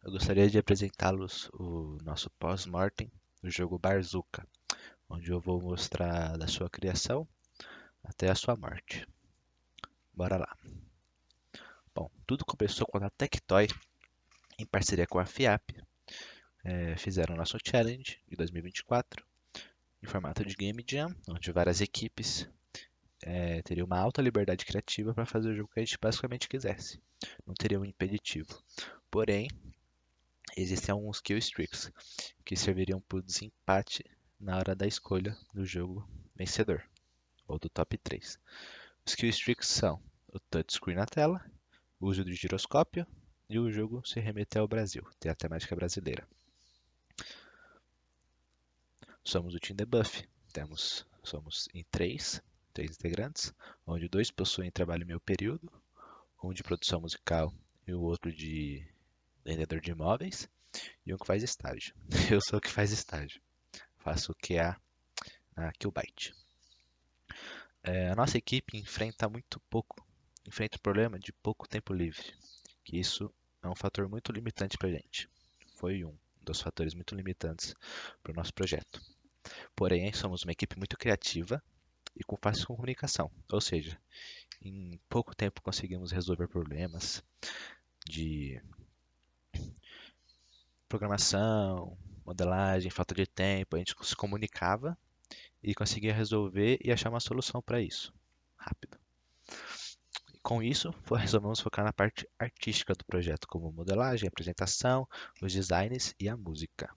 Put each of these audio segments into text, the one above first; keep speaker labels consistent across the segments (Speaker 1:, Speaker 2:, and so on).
Speaker 1: Eu gostaria de apresentá-los o nosso pós-mortem do jogo Barzuca, onde eu vou mostrar da sua criação até a sua morte. Bora lá. Bom, tudo começou quando a Tectoy, em parceria com a FIAP, fizeram o nosso challenge de 2024 em formato de Game Jam, onde várias equipes teriam uma alta liberdade criativa para fazer o jogo que a gente basicamente quisesse. Não teria um impeditivo. Porém, existem alguns kill streaks que serviriam para o desempate na hora da escolha do jogo vencedor, ou do top 3. Os kill streaks são o touchscreen na tela, o uso do giroscópio e o jogo se remeter ao Brasil, tem a temática brasileira. Somos o Team Debuff, somos em três integrantes, onde dois possuem trabalho meio período, um de produção musical e o outro de vendedor de imóveis, e um que faz estágio. Eu sou o que faz estágio, faço o QA na Killbyte. A nossa equipe enfrenta o problema de pouco tempo livre, que isso é um fator muito limitante para a gente. Foi um dos fatores muito limitantes para o nosso projeto. Porém, somos uma equipe muito criativa e com fácil comunicação, ou seja, em pouco tempo conseguimos resolver problemas de programação, modelagem, falta de tempo. A gente se comunicava e conseguia resolver e achar uma solução para isso, rápido. E com isso, resolvemos focar na parte artística do projeto, como modelagem, apresentação, os designs e a música.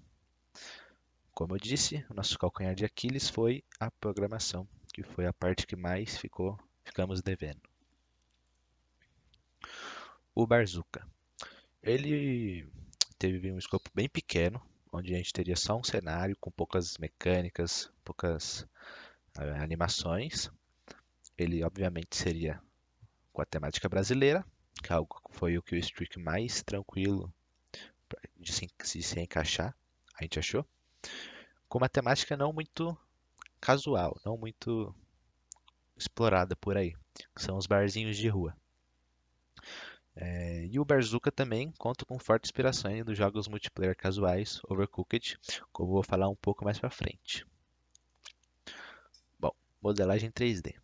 Speaker 1: Como eu disse, o nosso calcanhar de Aquiles foi a programação, que foi a parte que mais ficamos devendo. O Barzuca. Ele teve um escopo bem pequeno, onde a gente teria só um cenário com poucas mecânicas, poucas animações. Ele obviamente seria com a temática brasileira, que foi o que o streak mais tranquilo de se encaixar, a gente achou. Com uma temática não muito casual, não muito explorada por aí, que são os barzinhos de rua. E o Barzuca também conta com forte inspirações dos jogos multiplayer casuais Overcooked, como eu vou falar um pouco mais para frente. Bom, modelagem 3D.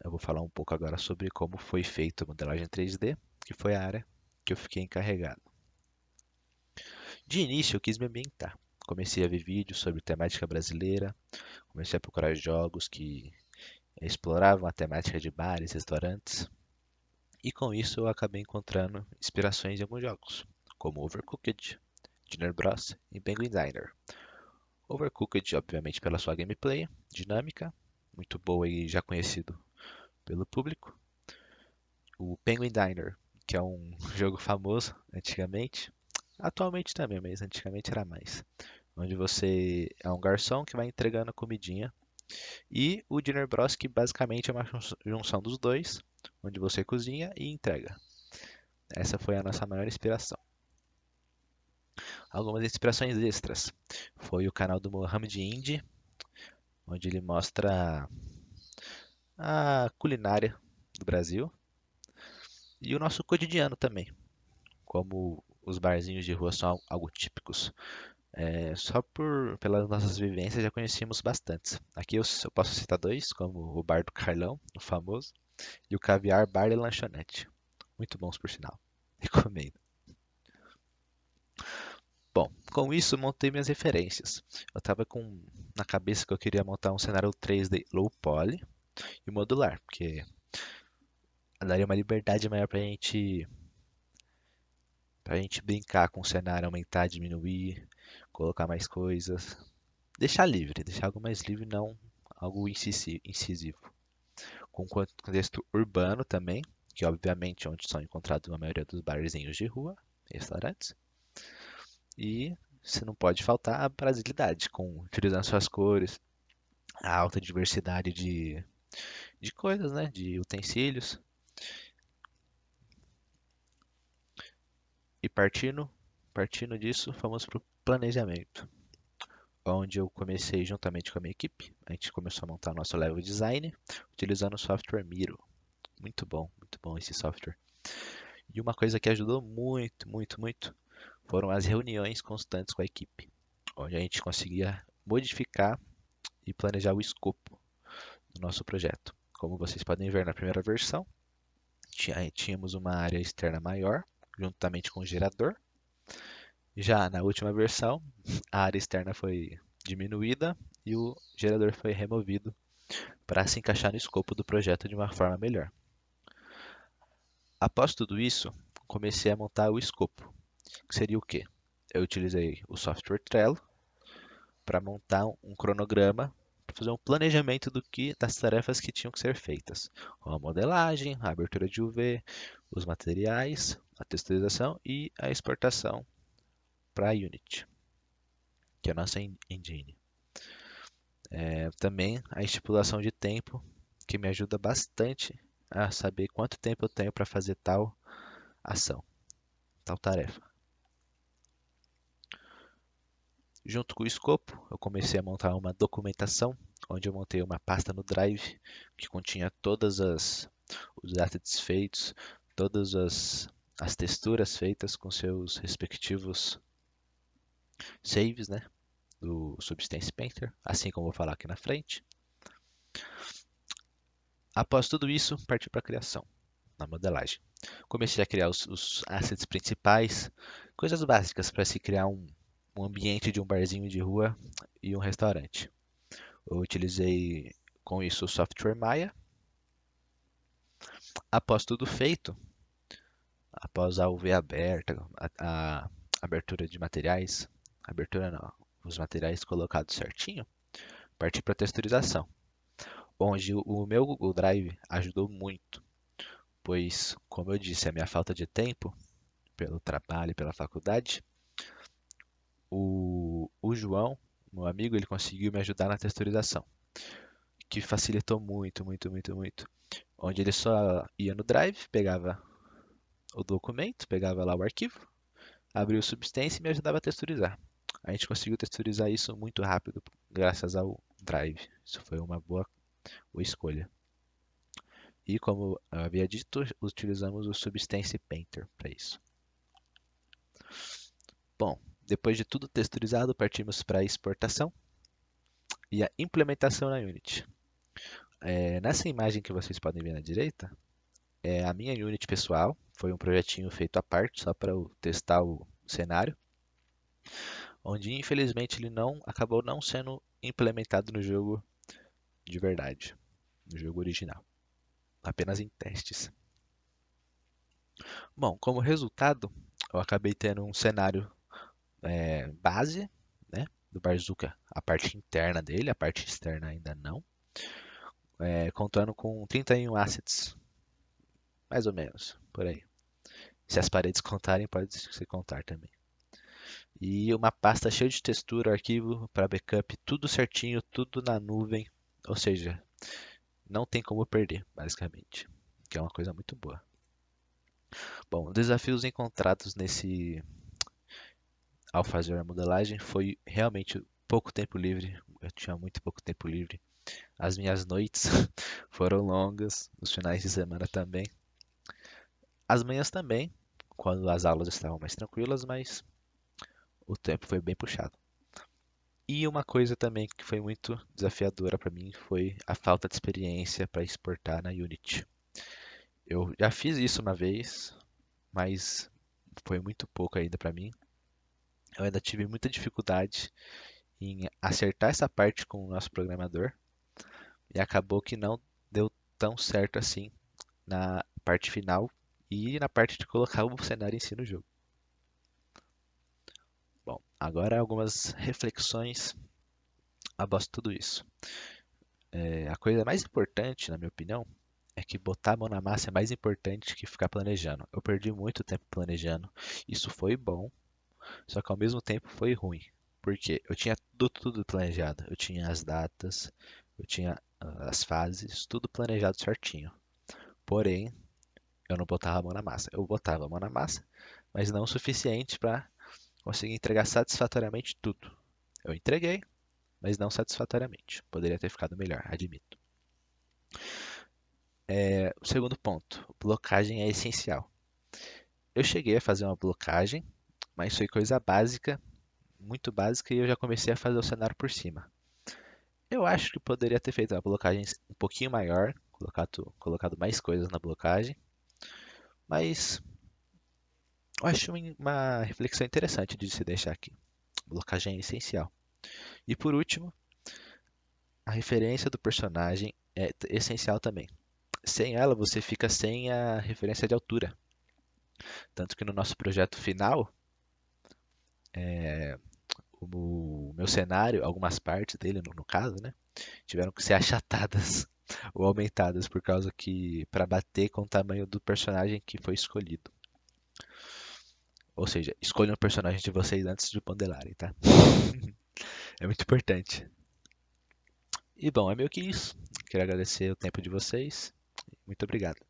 Speaker 1: Eu vou falar um pouco agora sobre como foi feita a modelagem 3D, que foi a área que eu fiquei encarregado. De início, eu quis me ambientar. Comecei a ver vídeos sobre temática brasileira, comecei a procurar jogos que exploravam a temática de bares, restaurantes, e com isso eu acabei encontrando inspirações em alguns jogos, como Overcooked, Dinner Bros e Penguin Diner. Overcooked, obviamente, pela sua gameplay dinâmica, muito boa e já conhecido pelo público. O Penguin Diner, que é um jogo famoso antigamente, atualmente também, mas antigamente era mais, onde você é um garçom que vai entregando comidinha. E o Dinner Bros, que basicamente é uma junção dos dois, onde você cozinha e entrega. Essa foi a nossa maior inspiração. Algumas inspirações extras. Foi o canal do Mohamed Indy, onde ele mostra a culinária do Brasil e o nosso cotidiano também, como os barzinhos de rua são algo típicos. Só pelas nossas vivências já conhecíamos bastantes. Aqui eu posso citar dois, como o Bar do Carlão, o famoso, e o Caviar Bar e Lanchonete. Muito bons por sinal. Recomendo. Bom, com isso montei minhas referências. Eu estava com na cabeça que eu queria montar um cenário 3D low poly e modular, porque daria uma liberdade maior pra gente brincar com o cenário, aumentar, diminuir, colocar mais coisas. Deixar livre, deixar algo mais livre, não algo incisivo. Com contexto urbano também, que obviamente é onde são encontrados a maioria dos barzinhos de rua, restaurantes. E se não pode faltar a brasilidade, com utilizando suas cores, a alta diversidade de coisas, né? De utensílios. E partindo disso, fomos para o planejamento, onde eu comecei juntamente com a minha equipe. A gente começou a montar nosso level design utilizando o software Miro. Muito bom esse software. E uma coisa que ajudou muito, muito, muito foram as reuniões constantes com a equipe, onde a gente conseguia modificar e planejar o escopo do nosso projeto. Como vocês podem ver na primeira versão, tínhamos uma área externa maior, juntamente com o gerador. Já na última versão, a área externa foi diminuída e o gerador foi removido para se encaixar no escopo do projeto de uma forma melhor. Após tudo isso, comecei a montar o escopo, que seria o quê? Eu utilizei o software Trello para montar um cronograma, para fazer um planejamento das tarefas que tinham que ser feitas, com a modelagem, a abertura de UV, os materiais, a texturização e a exportação para a Unity, que é a nossa engine. Também a estipulação de tempo, que me ajuda bastante a saber quanto tempo eu tenho para fazer tal ação, tal tarefa. Junto com o escopo, eu comecei a montar uma documentação, onde eu montei uma pasta no Drive que continha os assets feitos, todas as texturas feitas com seus respectivos saves, né, do Substance Painter, assim como eu vou falar aqui na frente. Após tudo isso, parti para a criação, na modelagem. Comecei a criar os assets principais, coisas básicas para se criar um ambiente de um barzinho de rua e um restaurante. Eu utilizei com isso o software Maya. Após tudo feito, após a UV aberta, a abertura de materiais, abertura não, os materiais colocados certinho, parti para a texturização, onde o meu Google Drive ajudou muito, pois, como eu disse, a minha falta de tempo, pelo trabalho e pela faculdade, o João, meu amigo, ele conseguiu me ajudar na texturização, que facilitou muito, muito, muito, muito. Onde ele só ia no Drive, pegava o documento, pegava lá o arquivo, abria o Substance e me ajudava a texturizar. A gente conseguiu texturizar isso muito rápido, graças ao Drive. Isso foi uma boa escolha. E como eu havia dito, utilizamos o Substance Painter para isso. Bom, depois de tudo texturizado, partimos para a exportação e a implementação na Unity. Nessa imagem que vocês podem ver na direita, é a minha Unity pessoal. Foi um projetinho feito à parte, só para eu testar o cenário, onde infelizmente ele acabou não sendo implementado no jogo de verdade, no jogo original, apenas em testes. Bom, como resultado, eu acabei tendo um cenário base, né, do Barzuka, a parte interna dele, a parte externa ainda não, contando com 31 assets, mais ou menos, por aí. Se as paredes contarem, pode se contar também. E uma pasta cheia de textura, arquivo para backup, tudo certinho, tudo na nuvem, ou seja, não tem como perder, basicamente, que é uma coisa muito boa. Bom, desafios encontrados ao fazer a modelagem foi realmente pouco tempo livre. Eu tinha muito pouco tempo livre. As minhas noites foram longas, os finais de semana também. As manhãs também, quando as aulas estavam mais tranquilas, mas o tempo foi bem puxado. E uma coisa também que foi muito desafiadora para mim foi a falta de experiência para exportar na Unity. Eu já fiz isso uma vez, mas foi muito pouco ainda para mim. Eu ainda tive muita dificuldade em acertar essa parte com o nosso programador e acabou que não deu tão certo assim na parte final e na parte de colocar o cenário em si no jogo. Bom, agora algumas reflexões após tudo isso. A coisa mais importante, na minha opinião, é que botar a mão na massa é mais importante que ficar planejando. Eu perdi muito tempo planejando. Isso foi bom, só que ao mesmo tempo foi ruim. Porque eu tinha tudo planejado. Eu tinha as datas, eu tinha as fases, tudo planejado certinho. Porém, eu não botava a mão na massa. Eu botava a mão na massa, mas não o suficiente para conseguir entregar satisfatoriamente tudo. Eu entreguei, mas não satisfatoriamente. Poderia ter ficado melhor, admito. O segundo ponto, blocagem é essencial. Eu cheguei a fazer uma blocagem, mas foi coisa básica, muito básica, e eu já comecei a fazer o cenário por cima. Eu acho que poderia ter feito uma blocagem um pouquinho maior, colocado mais coisas na blocagem, mas eu acho uma reflexão interessante de se deixar aqui. Blocagem é essencial. E por último, a referência do personagem é essencial também. Sem ela, você fica sem a referência de altura. Tanto que no nosso projeto final, o meu cenário, algumas partes dele, no caso, né, tiveram que ser achatadas ou aumentadas por causa que para bater com o tamanho do personagem que foi escolhido. Ou seja, escolham o personagem de vocês antes de modelarem, tá? É muito importante. E bom, é meio que isso. Quero agradecer o tempo de vocês. Muito obrigado.